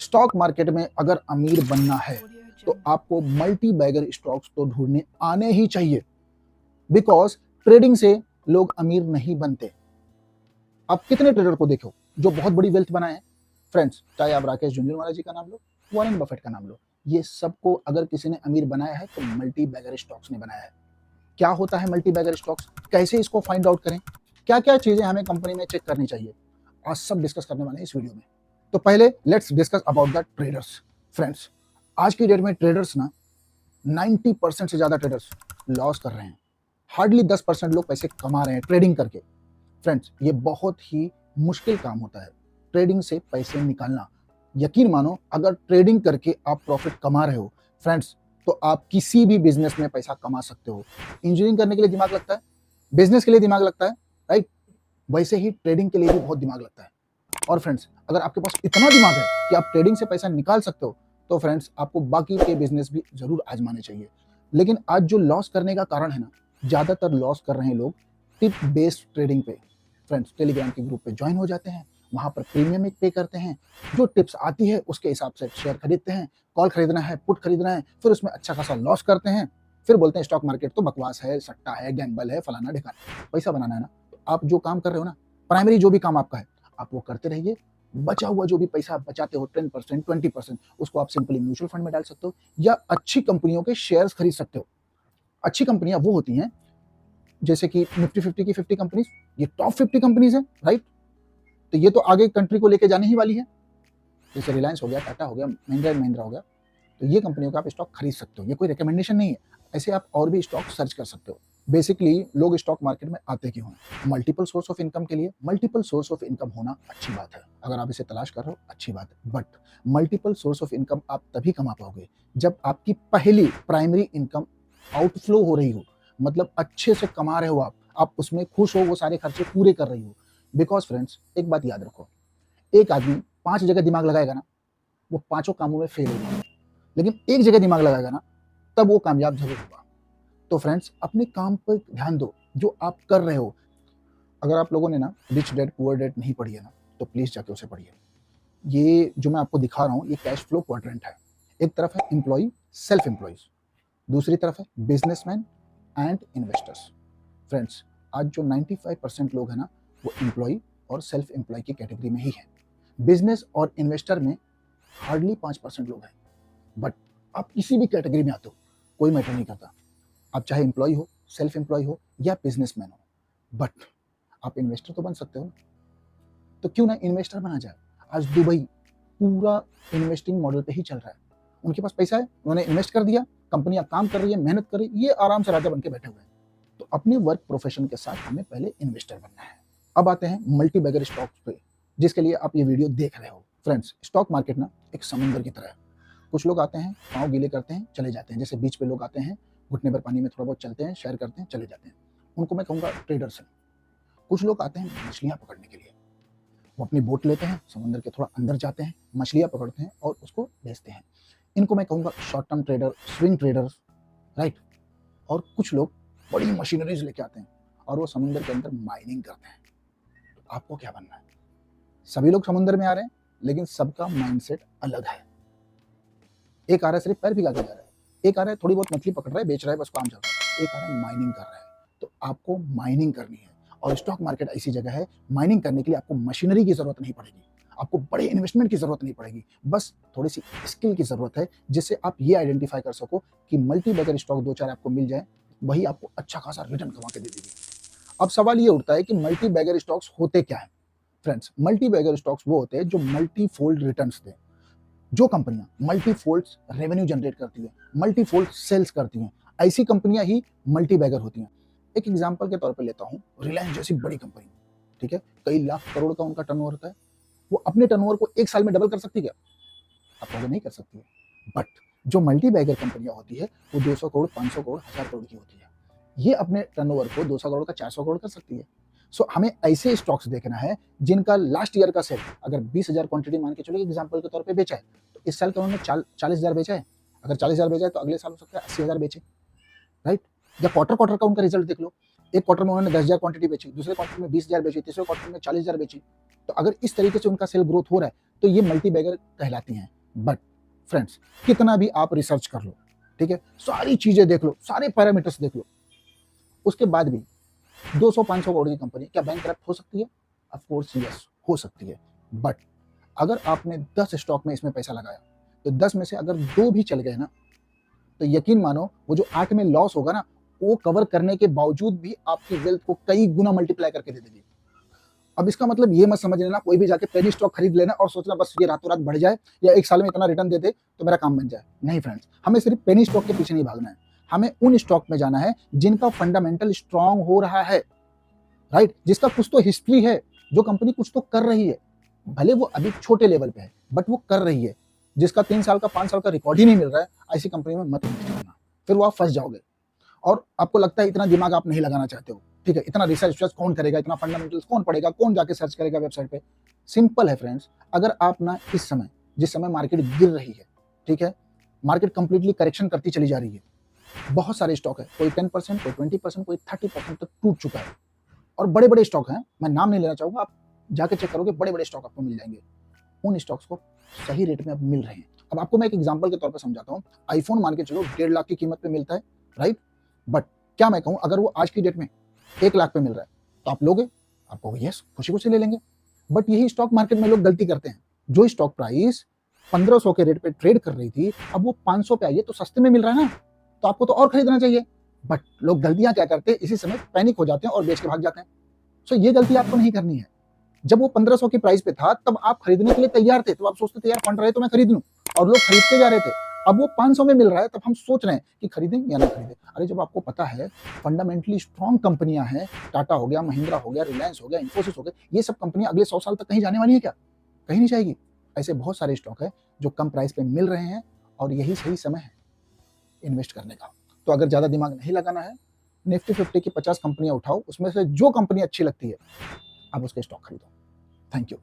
Stock market में अगर अमीर बनना है तो आपको मल्टी बैगर स्टॉक्स तो ढूंढने आने ही चाहिए, बिकॉज ट्रेडिंग से लोग अमीर नहीं बनते। आप कितने ट्रेडर को देखो जो बहुत बड़ी वेल्थ बनाए हैं फ्रेंड्स, चाहे आप राकेश झुंझुनवाला जी का नाम लो, वॉरेन बफेट का नाम लो, ये सबको अगर किसी ने अमीर बनाया है तो मल्टी बैगर स्टॉक्स ने बनाया है। क्या होता है मल्टी बैगर स्टॉक्स, कैसे इसको फाइंड आउट करें, क्या क्या चीजें हमें कंपनी में चेक करनी चाहिए, आज सब डिस्कस करने वाले हैं इस वीडियो में। तो पहले let's discuss about the traders. Friends, आज की डेट में ट्रेडर्स ना 90% से ज्यादा ट्रेडर्स लॉस कर रहे हैं। हार्डली 10% लोग पैसे कमा रहे हैं ट्रेडिंग करके। फ्रेंड्स, ये बहुत ही मुश्किल काम होता है ट्रेडिंग से पैसे निकालना। यकीन मानो, अगर ट्रेडिंग करके आप प्रॉफिट कमा रहे हो फ्रेंड्स, तो आप किसी भी बिजनेस में पैसा कमा सकते हो। इंजीनियरिंग करने के लिए दिमाग लगता है, बिजनेस के लिए दिमाग लगता है, राइट? वैसे ही ट्रेडिंग के लिए भी बहुत दिमाग लगता है। और फ्रेंड्स, अगर आपके पास इतना दिमाग है कि आप ट्रेडिंग से पैसा निकाल सकते हो, तो फ्रेंड्स आपको बाकी के बिजनेस भी जरूर आजमाने चाहिए। लेकिन आज जो लॉस करने का कारण है ना, ज्यादातर लॉस कर रहे हैं लोग टिप बेस्ड ट्रेडिंग पे। फ्रेंड्स, टेलीग्राम के ग्रुप पे ज्वाइन हो जाते हैं, वहां पर प्रीमियम पे करते हैं, जो टिप्स आती है उसके हिसाब से शेयर खरीदते हैं, कॉल खरीदना है, पुट खरीदना है, फिर उसमें अच्छा खासा लॉस करते हैं, फिर बोलते हैं स्टॉक मार्केट तो बकवास है, सट्टा है, गैम्बल है, फलाना ढिकाना। पैसा बनाना है ना, तो आप जो काम कर रहे हो ना, प्राइमरी जो भी काम आपका है आप वो करते रहिए। बचा हुआ जो भी पैसा आप बचाते हो 10% 20%, उसको आप सिंपली म्यूचुअल फंड में डाल सकते हो या अच्छी कंपनियों के शेयर्स खरीद सकते हो। अच्छी कंपनियां वो होती हैं जैसे कि निफ्टी 50 की 50 कंपनीज, ये टॉप 50 कंपनीज है, राइट? तो ये तो आगे कंट्री को लेके जाने ही वाली है। जैसे रिलायंस हो गया, टाटा हो गया, महिंद्रा एंड महिंद्रा हो गया, तो ये कंपनियों का आप स्टॉक खरीद सकते हो। ये कोई रिकमेंडेशन नहीं है, ऐसे आप और भी स्टॉक सर्च कर सकते हो। बेसिकली लोग स्टॉक मार्केट में आते क्यों हैं? मल्टीपल सोर्स ऑफ इनकम के लिए। मल्टीपल सोर्स ऑफ इनकम होना अच्छी बात है, अगर आप इसे तलाश कर रहे हो अच्छी बात है, but multiple source of income आप तभी कमा पाओगे जब आपकी पहली प्राइमरी इनकम आउटफ्लो हो रही हो, मतलब अच्छे से कमा रहे हो आप उसमें खुश हो, वो सारे खर्चे पूरे कर रही हो। बिकॉज फ्रेंड्स, एक बात याद रखो, एक आदमी 5 जगह दिमाग लगाएगा ना, वो पांचों कामों में फेल होगा, लेकिन एक जगह दिमाग लगाएगा ना, तब वो कामयाब जरूर होगा। तो फ्रेंड्स, अपने काम पर ध्यान दो जो आप कर रहे हो। अगर आप लोगों ने ना रिच डैड पुअर डैड नहीं पढ़ी है ना, तो प्लीज जाके उसे पढ़िए। ये जो मैं आपको दिखा रहा हूँ ये कैश फ्लो क्वाड्रेंट है। एक तरफ है एम्प्लॉय, सेल्फ एम्प्लॉयज, दूसरी तरफ है बिजनेसमैन एंड इन्वेस्टर्स। फ्रेंड्स, आज जो 95% लोग हैं ना, वो एम्प्लॉय और सेल्फ एम्प्लॉय की कैटेगरी में ही है। बिजनेस और इन्वेस्टर में हार्डली 5% लोग हैं। बट आप किसी भी कैटेगरी में आते हो, कोई मैटर नहीं करता, आप चाहे एम्प्लॉय हो, सेल्फ एम्प्लॉय हो या बिजनेसमैन हो, बट आप इन्वेस्टर तो बन सकते हो ना। तो क्यों ना इन्वेस्टर बना जाए। आज दुबई पूरा इन्वेस्टिंग मॉडल पे ही चल रहा है। उनके पास पैसा है, उन्होंने इन्वेस्ट कर दिया, कंपनियां काम कर रही है, मेहनत कर रही है, ये आराम से राजा बन के बैठे हुए हैं। तो अपने वर्क प्रोफेशन के साथ हमें पहले इन्वेस्टर बनना है। अब आते हैं मल्टी बैगर स्टॉक्स पे, जिसके लिए आप ये वीडियो देख रहे हो। फ्रेंड्स, स्टॉक मार्केट ना एक समुद्र की तरह है। कुछ लोग आते हैं, पाँव गीले करते हैं, चले जाते हैं। जैसे बीच पे लोग आते हैं, घुटने पर पानी में थोड़ा बहुत चलते हैं, शेयर करते हैं, चले जाते हैं, उनको मैं कहूँगा ट्रेडर्स हैं। कुछ लोग आते हैं मछलियाँ पकड़ने के लिए, वो अपनी बोट लेते हैं, समुद्र के थोड़ा अंदर जाते हैं, मछलियाँ पकड़ते हैं और उसको बेचते हैं। इनको मैं कहूँगा short term trader, swing traders, right? और कुछ लोग बड़ी मशीनरीज लेके आते हैं और वो समुद्र के अंदर माइनिंग करते हैं। तो आपको क्या बनना है? सभी लोग समुद्र में आ रहे हैं, लेकिन सबका माइंडसेट अलग है। एक आ रहा है सिर्फ पैर भिगा के जा रहा है, एक आ रहा है थोड़ी बहुत मछली पकड़ रहा है, बेच रहा है, बस काम चल रहा है, एक आ रहा है माइनिंग कर रहा है। तो आपको माइनिंग करनी है, और स्टॉक मार्केट ऐसी जगह है, माइनिंग करने के लिए आपको मशीनरी की जरूरत नहीं पड़ेगी, आपको बड़े इन्वेस्टमेंट की जरूरत नहीं पड़ेगी, बस थोड़ी सी स्किल की जरूरत है, जिससे आप ये आइडेंटिफाई कर सको कि मल्टी बैगर स्टॉक 2-4 आपको मिल जाए, वही आपको अच्छा खासा रिटर्न कमा के दे देगी। अब सवाल ये उठता है कि मल्टी बैगर स्टॉक्स होते क्या है? फ्रेंड्स, मल्टी बैगर स्टॉक्स वो होते हैं जो मल्टी फोल्ड रिटर्न्स दें। जो कंपनियां मल्टी फोल्ड रेवेन्यू जनरेट करती है, मल्टी फोल्ड सेल्स करती हैं, ऐसी कंपनियां ही मल्टी बैगर होती हैं। एक एग्जांपल के तौर पे लेता हूं, रिलायंस जैसी बड़ी कंपनी, ठीक है, कई लाख करोड़ का उनका टर्नओवर होता है, वो अपने टर्नओवर को एक साल में डबल कर सकती है क्या? आप कहोगे नहीं कर सकती है। बट जो मल्टी बैगर कंपनियां होती है, वो 200 करोड़, 500 करोड़, 1000 करोड़ की होती है। ये अपने टर्नओवर को 200 करोड़ का 400 करोड़ कर सकती है। सो हमें ऐसे स्टॉक्स देखना है जिनका लास्ट ईयर का सेल अगर 20,000 क्वांटिटी मान के चलो एग्जाम्पल के तौर पे बेचा है, तो इस साल का उन्होंने 40,000 बेचा है। अगर 40,000 बेचा है तो अगले साल हो सकता है 80,000 बेचे, राइट? या क्वार्टर क्वार्टर का उनका रिजल्ट देख लो, एक क्वार्टर में उन्होंने 10,000 क्वांटिटी बेची, दूसरे क्वार्टर में 20,000 बेची, तीसरे क्वार्टर में 40,000 बेची। तो अगर इस तरीके से उनका सेल ग्रोथ हो रहा है तो ये मल्टी बैगर कहलाती हैं। बट फ्रेंड्स, कितना भी आप रिसर्च कर लो, ठीक है, सारी चीजें देख लो, सारे पैरामीटर्स देख लो, उसके बाद भी 200-500 करोड़ की कंपनी क्या बैंकक्रप्ट हो सकती है? ऑफ कोर्स यस, हो सकती है। बट अगर आपने 10 स्टॉक में इसमें पैसा लगाया तो 10 में से अगर 2 भी चल गए ना, तो यकीन मानो वो जो 8 में लॉस होगा ना, वो कवर करने के बावजूद भी आपकी वेल्थ को कई गुना मल्टीप्लाई करके दे देगी। अब इसका मतलब ये मत समझ लेना कोई भी जाके पेनी स्टॉक खरीद लेना और सोचना बस ये रातों रात बढ़ जाए या एक साल में इतना रिटर्न दे दे तो मेरा काम बन जाए। नहीं फ्रेंड्स, हमें सिर्फ पेनी स्टॉक के पीछे नहीं भागना है, हमें उन स्टॉक में जाना है जिनका फंडामेंटल स्ट्रांग हो रहा है, राइट, जिसका कुछ तो हिस्ट्री है, जो कंपनी कुछ तो कर रही है, भले वो अभी छोटे लेवल पे है बट वो कर रही है, जिसका 3 साल का 5 साल का रिकॉर्ड ही नहीं मिल रहा है, ऐसी कंपनी में मत इन्वेस्ट करना, फिर वो आप फंस जाओगे। और आपको लगता है इतना दिमाग आप नहीं लगाना चाहते हो, ठीक है, इतना रिसर्च कौन करेगा, इतना फंडामेंटल्स कौन पढ़ेगा, कौन जाके सर्च करेगा वेबसाइट पे। सिंपल है फ्रेंड्स, अगर आप ना इस समय, जिस समय मार्केट गिर रही है, ठीक है, मार्केट कंप्लीटली करेक्शन करती चली जा रही है, बहुत सारे स्टॉक है, कोई 10%, कोई 20%, कोई 30% तक टूट चुका है, और बड़े बड़े स्टॉक हैं, मैं नाम नहीं लेना चाहूंगा, आप जाके चेक करोगे, बड़े बड़े स्टॉक आपको मिल जाएंगे, उन स्टॉक्स को सही रेट में अब मिल रहे हैं। अब आपको मैं एक एग्जांपल के तौर पर समझाता हूँ, आईफोन मान के चलो 1.5 लाख की कीमत पे मिलता है, राइट, बट क्या मैं कहूँ, अगर वो आज की डेट में 1 लाख पे मिल रहा है तो आप लोगे? आपको यस, खुशी खुशी ले लेंगे। बट यही स्टॉक मार्केट में लोग गलती करते हैं, जो स्टॉक प्राइस 1500 के रेट पे ट्रेड कर रही थी, अब वो 500 पे आई है तो सस्ते में मिल रहा है ना, तो आपको तो और खरीदना चाहिए। बट लोग गलतियां क्या करते हैं, इसी समय पैनिक हो जाते हैं और बेच के भाग जाते हैं। सो ये गलती आपको नहीं करनी है। जब वो 1500 की प्राइस पे था तब आप खरीदने के लिए तैयार थे, तो आप सोचते थे यार फंड रहे तो मैं खरीद लूं, और लोग खरीदते जा रहे थे। अब वो 500 में मिल रहा है तब हम सोच रहे हैं कि खरीदें या ना खरीदें। अरे जब आपको पता है फंडामेंटली स्ट्रॉन्ग कंपनियां हैं, टाटा हो गया, महिंद्रा हो गया, रिलायंस हो गया, इन्फोसिस हो गया, ये सब कंपनियां अगले 100 साल तक कहीं जाने वाली है क्या? कहीं नहीं जाएगी। ऐसे बहुत सारे स्टॉक है जो कम प्राइस पे मिल रहे हैं और यही सही समय है इन्वेस्ट करने का। तो अगर ज्यादा दिमाग नहीं लगाना है, निफ्टी 50 की 50 कंपनियां उठाओ, उसमें से जो कंपनी अच्छी लगती है आप उसके स्टॉक खरीदो। Thank you.